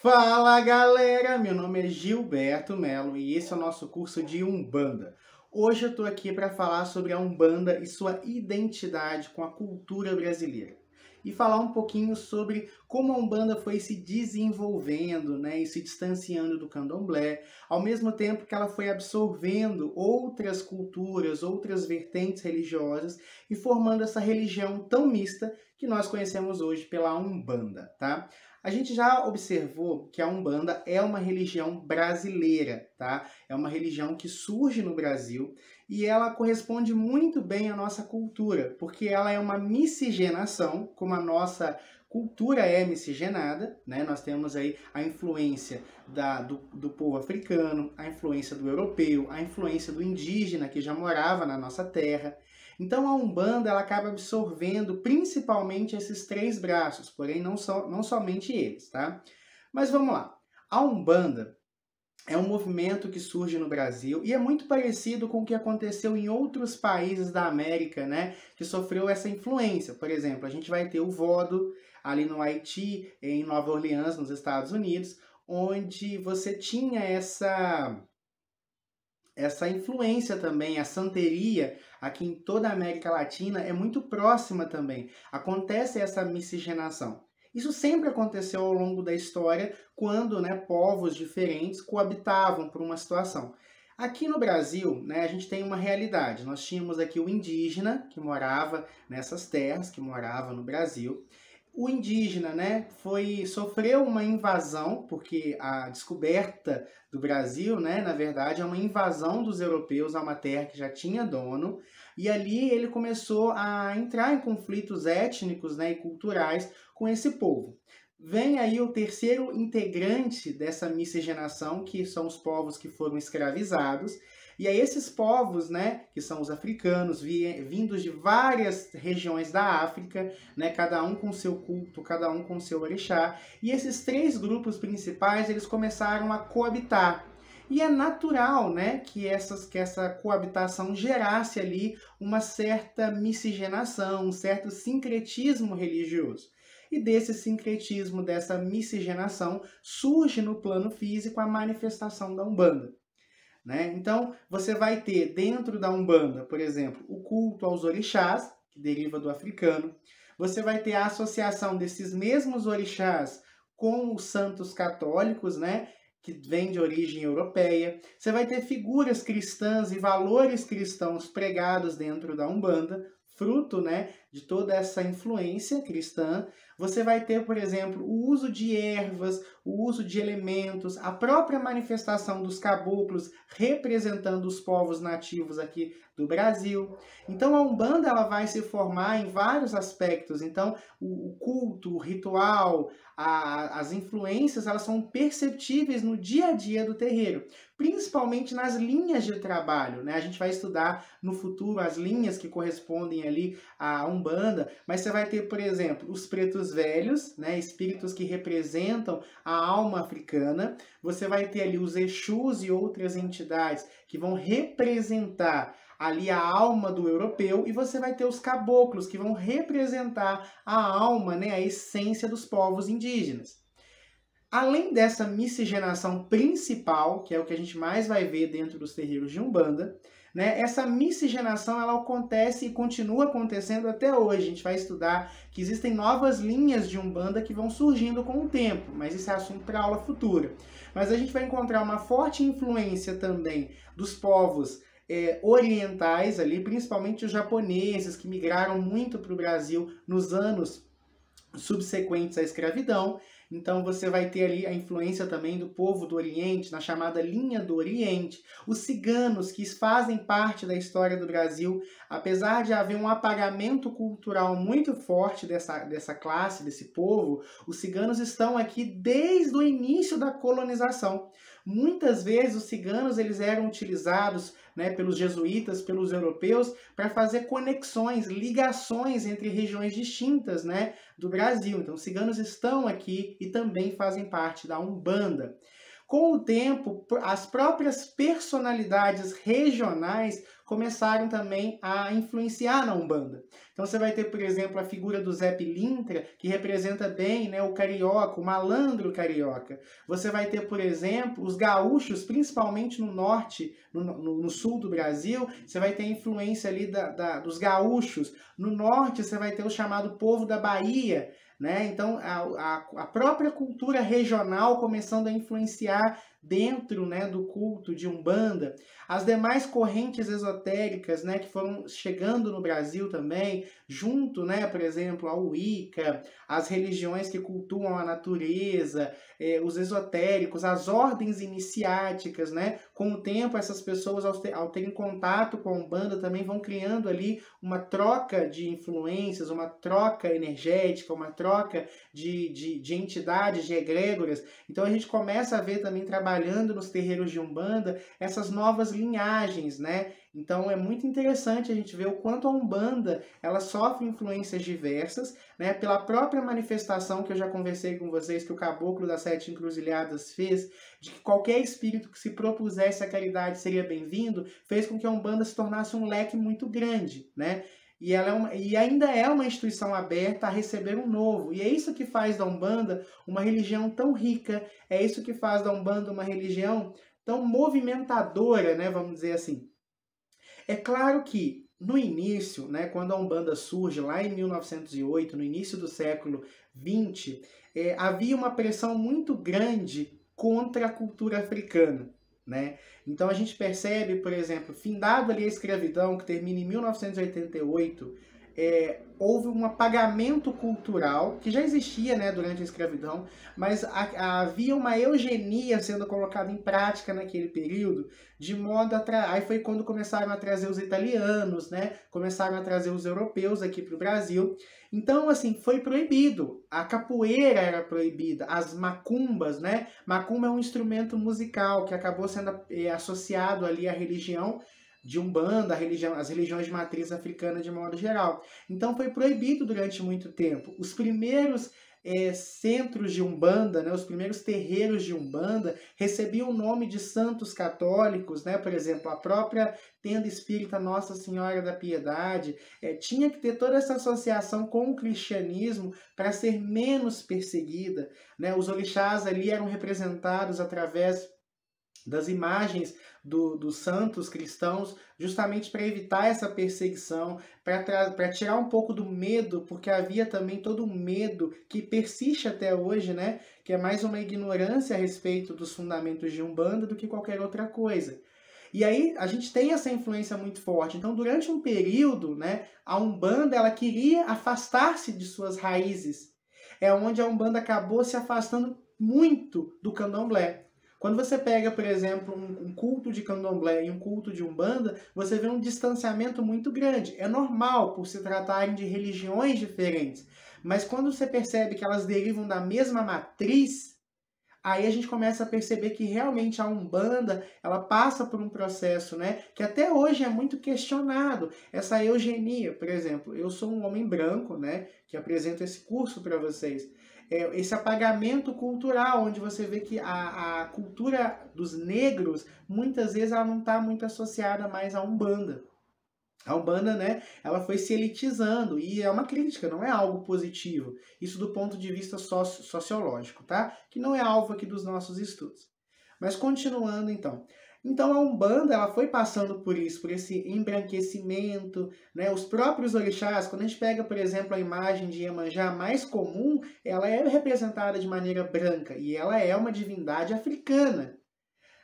Fala galera, meu nome é Gilberto Melo e esse é o nosso curso de Umbanda. Hoje eu estou aqui para falar sobre a Umbanda e sua identidade com a cultura brasileira. E falar um pouquinho sobre como a Umbanda foi se desenvolvendo, e se distanciando do Candomblé, ao mesmo tempo que ela foi absorvendo outras culturas, outras vertentes religiosas e formando essa religião tão mista que nós conhecemos hoje pela Umbanda, tá? A gente já observou que a Umbanda é uma religião brasileira, tá? É uma religião que surge no Brasil e ela corresponde muito bem à nossa cultura, porque ela é uma miscigenação, como a nossa cultura é miscigenada, né? Nós temos aí a influência do povo africano, a influência do europeu, a influência do indígena que já morava na nossa terra. Então a Umbanda ela acaba absorvendo principalmente esses três braços, porém não somente eles, tá? Mas vamos lá. A Umbanda é um movimento que surge no Brasil e é muito parecido com o que aconteceu em outros países da América, né, que sofreu essa influência. Por exemplo, a gente vai ter o Voodoo ali no Haiti, em Nova Orleans, nos Estados Unidos, onde você tinha essa influência também, a santeria aqui em toda a América Latina é muito próxima também. Acontece essa miscigenação. Isso sempre aconteceu ao longo da história, quando povos diferentes coabitavam por uma situação. Aqui no Brasil, a gente tem uma realidade. Nós tínhamos aqui o indígena, que morava nessas terras, que morava no Brasil. O indígena, sofreu uma invasão, porque a descoberta do Brasil, na verdade, é uma invasão dos europeus a uma terra que já tinha dono, e ali ele começou a entrar em conflitos étnicos, e culturais com esse povo. Vem aí o terceiro integrante dessa miscigenação, que são os povos que foram escravizados, e aí esses povos, que são os africanos, vindos de várias regiões da África, cada um com seu culto, cada um com seu orixá, e esses três grupos principais, eles começaram a coabitar. E é natural, que essa coabitação gerasse ali uma certa miscigenação, um certo sincretismo religioso. E desse sincretismo, dessa miscigenação, surge no plano físico a manifestação da Umbanda. Então, você vai ter dentro da Umbanda, por exemplo, o culto aos orixás, que deriva do africano. Você vai ter a associação desses mesmos orixás com os santos católicos, que vem de origem europeia. Você vai ter figuras cristãs e valores cristãos pregados dentro da Umbanda, fruto de toda essa influência cristã. Você vai ter, por exemplo, o uso de ervas, o uso de elementos, a própria manifestação dos caboclos representando os povos nativos aqui do Brasil. Então a Umbanda ela vai se formar em vários aspectos. Então o culto, o ritual, as influências elas são perceptíveis no dia a dia do terreiro, principalmente nas linhas de trabalho. A gente vai estudar no futuro as linhas que correspondem ali à Umbanda, mas você vai ter, por exemplo, os pretos velhos, espíritos que representam a alma africana. Você vai ter ali os Exus e outras entidades que vão representar ali a alma do europeu, e você vai ter os caboclos que vão representar a alma, a essência dos povos indígenas. Além dessa miscigenação principal, que é o que a gente mais vai ver dentro dos terreiros de Umbanda, essa miscigenação ela acontece e continua acontecendo até hoje. A gente vai estudar que existem novas linhas de Umbanda que vão surgindo com o tempo, mas isso é assunto para aula futura. Mas a gente vai encontrar uma forte influência também dos povos orientais ali, principalmente os japoneses, que migraram muito para o Brasil nos anos subsequentes à escravidão. Então você vai ter ali a influência também do povo do Oriente, na chamada linha do Oriente. Os ciganos, que fazem parte da história do Brasil, apesar de haver um apagamento cultural muito forte dessa classe, desse povo, os ciganos estão aqui desde o início da colonização. Muitas vezes os ciganos eles eram utilizados pelos jesuítas, pelos europeus, para fazer conexões, ligações entre regiões distintas do Brasil. Então, os ciganos estão aqui e também fazem parte da Umbanda. Com o tempo, as próprias personalidades regionais começaram também a influenciar na Umbanda. Então você vai ter, por exemplo, a figura do Zé Pilintra, que representa bem, né, o carioca, o malandro carioca. Você vai ter, por exemplo, os gaúchos, principalmente no norte, no sul do Brasil, você vai ter a influência ali dos gaúchos. No norte, você vai ter o chamado povo da Bahia, né? Então, a própria cultura regional começando a influenciar dentro, né, do culto de Umbanda. As demais correntes esotéricas, né, que foram chegando no Brasil também, junto, né, por exemplo, ao Wicca, as religiões que cultuam a natureza, os esotéricos, as ordens iniciáticas, né? Com o tempo, essas pessoas, ao terem contato com a Umbanda, também vão criando ali uma troca de influências, uma troca energética, uma troca de entidades, de egrégoras. Então a gente começa a ver também, trabalhando nos terreiros de Umbanda, essas novas linhagens, né? Então é muito interessante a gente ver o quanto a Umbanda ela sofre influências diversas, né? Pela própria manifestação que eu já conversei com vocês, que o Caboclo das Sete Encruzilhadas fez, de que qualquer espírito que se propusesse a caridade seria bem-vindo, fez com que a Umbanda se tornasse um leque muito grande, né? E ainda é uma instituição aberta a receber um novo. E é isso que faz da Umbanda uma religião tão rica, é isso que faz da Umbanda uma religião tão movimentadora, né, vamos dizer assim. É claro que no início, né, quando a Umbanda surge lá em 1908, no início do século XX, havia uma pressão muito grande contra a cultura africana, né? Então a gente percebe, por exemplo, findado ali a escravidão, que termina em 1988, houve um apagamento cultural, que já existia, né, durante a escravidão, mas havia uma eugenia sendo colocada em prática naquele período, de modo a... Aí foi quando começaram a trazer os italianos, né, começaram a trazer os europeus aqui para o Brasil. Então, assim, foi proibido. A capoeira era proibida, as macumbas, né? Macumba é um instrumento musical que acabou sendo associado ali à religião de Umbanda, as religiões de matriz africana de modo geral. Então foi proibido durante muito tempo. Os primeiros centros de Umbanda, né, os primeiros terreiros de Umbanda, recebiam o nome de santos católicos, né? Por exemplo, a própria tenda espírita Nossa Senhora da Piedade, tinha que ter toda essa associação com o cristianismo para ser menos perseguida, né? Os orixás ali eram representados através das imagens dos santos cristãos, justamente para evitar essa perseguição, para tirar um pouco do medo, porque havia também todo um medo que persiste até hoje, né? Que é mais uma ignorância a respeito dos fundamentos de Umbanda do que qualquer outra coisa. E aí a gente tem essa influência muito forte. Então, durante um período, né, a Umbanda ela queria afastar-se de suas raízes. É onde a Umbanda acabou se afastando muito do Candomblé. Quando você pega, por exemplo, um culto de Candomblé e um culto de Umbanda, você vê um distanciamento muito grande. É normal por se tratarem de religiões diferentes. Mas quando você percebe que elas derivam da mesma matriz, aí a gente começa a perceber que realmente a Umbanda, ela passa por um processo, né, que até hoje é muito questionado. Essa eugenia, por exemplo, eu sou um homem branco, né, que apresento esse curso para vocês. Esse apagamento cultural, onde você vê que a cultura dos negros, muitas vezes ela não está muito associada mais à Umbanda. A Umbanda, né, ela foi se elitizando, e é uma crítica, não é algo positivo. Isso do ponto de vista sociológico, tá? Que não é alvo aqui dos nossos estudos. Mas continuando, então. Então a Umbanda, ela foi passando por isso, por esse embranquecimento, né? Os próprios orixás, quando a gente pega, por exemplo, a imagem de Iemanjá mais comum, ela é representada de maneira branca, e ela é uma divindade africana.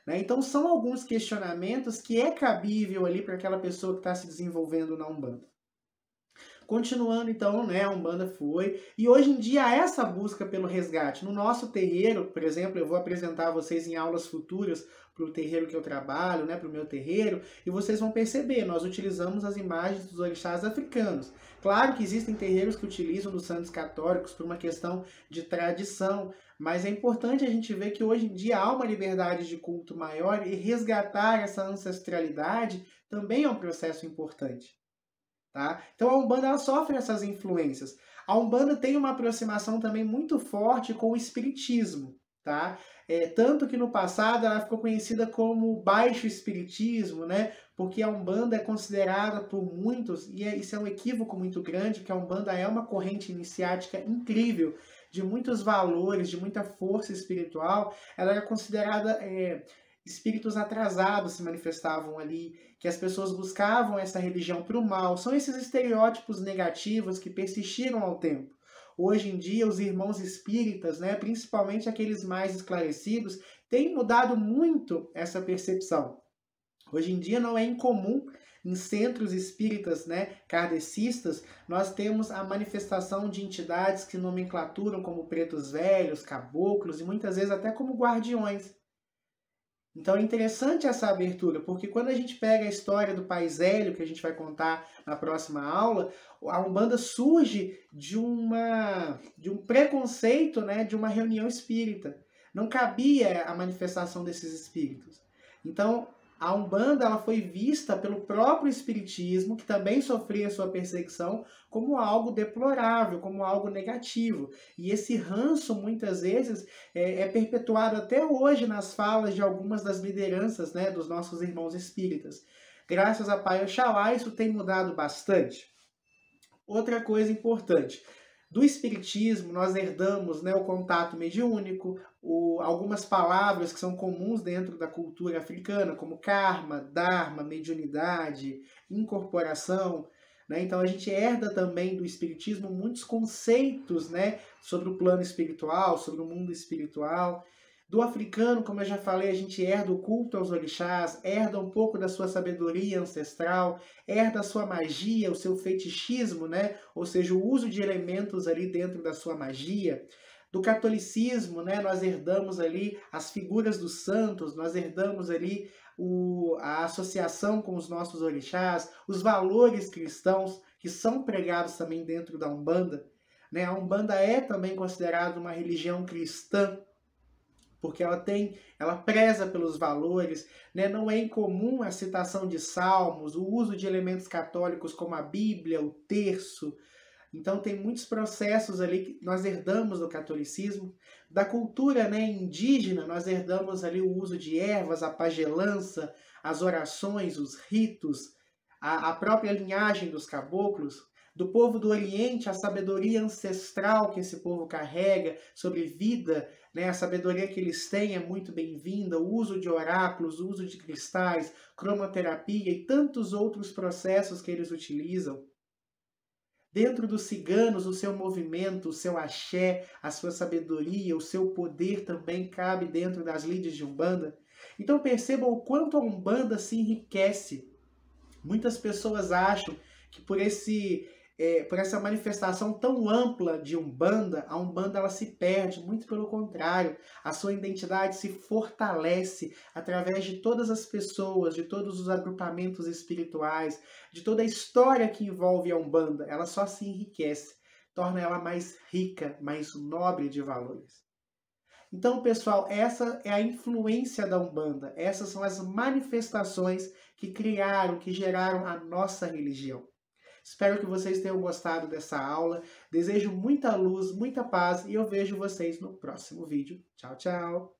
Então são alguns questionamentos que é cabível ali para aquela pessoa que está se desenvolvendo na Umbanda. Continuando então, né, a Umbanda foi, e hoje em dia há essa busca pelo resgate. No nosso terreiro, por exemplo, eu vou apresentar a vocês em aulas futuras para o terreiro que eu trabalho, né, para o meu terreiro, e vocês vão perceber, nós utilizamos as imagens dos orixás africanos. Claro que existem terreiros que utilizam dos santos católicos por uma questão de tradição, mas é importante a gente ver que hoje em dia há uma liberdade de culto maior, e resgatar essa ancestralidade também é um processo importante. Tá? Então a Umbanda ela sofre essas influências. A Umbanda tem uma aproximação também muito forte com o espiritismo. tá? Tanto que no passado ela ficou conhecida como baixo espiritismo, né? Porque a Umbanda é considerada por muitos, e isso é um equívoco muito grande, que a Umbanda é uma corrente iniciática incrível, de muitos valores, de muita força espiritual. Ela era considerada espíritos atrasados se manifestavam ali, que as pessoas buscavam essa religião para o mal. São esses estereótipos negativos que persistiram ao tempo. Hoje em dia, os irmãos espíritas, né, principalmente aqueles mais esclarecidos, têm mudado muito essa percepção. Hoje em dia não é incomum em centros espíritas, né, kardecistas, nós temos a manifestação de entidades que nomenclaturam como pretos velhos, caboclos e muitas vezes até como guardiões. Então é interessante essa abertura, porque quando a gente pega a história do Pai Zélio, que a gente vai contar na próxima aula, a Umbanda surge de um preconceito, né, de uma reunião espírita. Não cabia a manifestação desses espíritos. Então, a Umbanda ela foi vista pelo próprio Espiritismo, que também sofria sua perseguição, como algo deplorável, como algo negativo. E esse ranço, muitas vezes, é perpetuado até hoje nas falas de algumas das lideranças, né, dos nossos irmãos espíritas. Graças a Pai Oxalá, isso tem mudado bastante. Outra coisa importante, do Espiritismo nós herdamos, né, o contato mediúnico, algumas palavras que são comuns dentro da cultura africana, como karma, dharma, mediunidade, incorporação. Né? Então a gente herda também do Espiritismo muitos conceitos, né, sobre o plano espiritual, sobre o mundo espiritual. Do africano, como eu já falei, a gente herda o culto aos orixás, herda um pouco da sua sabedoria ancestral, herda a sua magia, o seu fetichismo, né? Ou seja, o uso de elementos ali dentro da sua magia. Do catolicismo, né, nós herdamos ali as figuras dos santos, nós herdamos ali a associação com os nossos orixás, os valores cristãos que são pregados também dentro da Umbanda. Né? A Umbanda é também considerada uma religião cristã, porque ela preza pelos valores, né? Não é incomum a citação de salmos, o uso de elementos católicos como a Bíblia, o terço. Então tem muitos processos ali que nós herdamos do catolicismo. Da cultura, né, indígena, nós herdamos ali o uso de ervas, a pagelança, as orações, os ritos, a própria linhagem dos caboclos. Do povo do Oriente, a sabedoria ancestral que esse povo carrega sobre vida, né? A sabedoria que eles têm é muito bem-vinda, o uso de oráculos, o uso de cristais, cromoterapia e tantos outros processos que eles utilizam. Dentro dos ciganos, o seu movimento, o seu axé, a sua sabedoria, o seu poder também cabe dentro das lides de Umbanda. Então percebam o quanto a Umbanda se enriquece. Muitas pessoas acham que por essa manifestação tão ampla de Umbanda, a Umbanda ela se perde, muito pelo contrário, a sua identidade se fortalece através de todas as pessoas, de todos os agrupamentos espirituais, de toda a história que envolve a Umbanda, ela só se enriquece, torna ela mais rica, mais nobre de valores. Então, pessoal, essa é a influência da Umbanda, essas são as manifestações que criaram, que geraram a nossa religião. Espero que vocês tenham gostado dessa aula. Desejo muita luz, muita paz e eu vejo vocês no próximo vídeo. Tchau, tchau!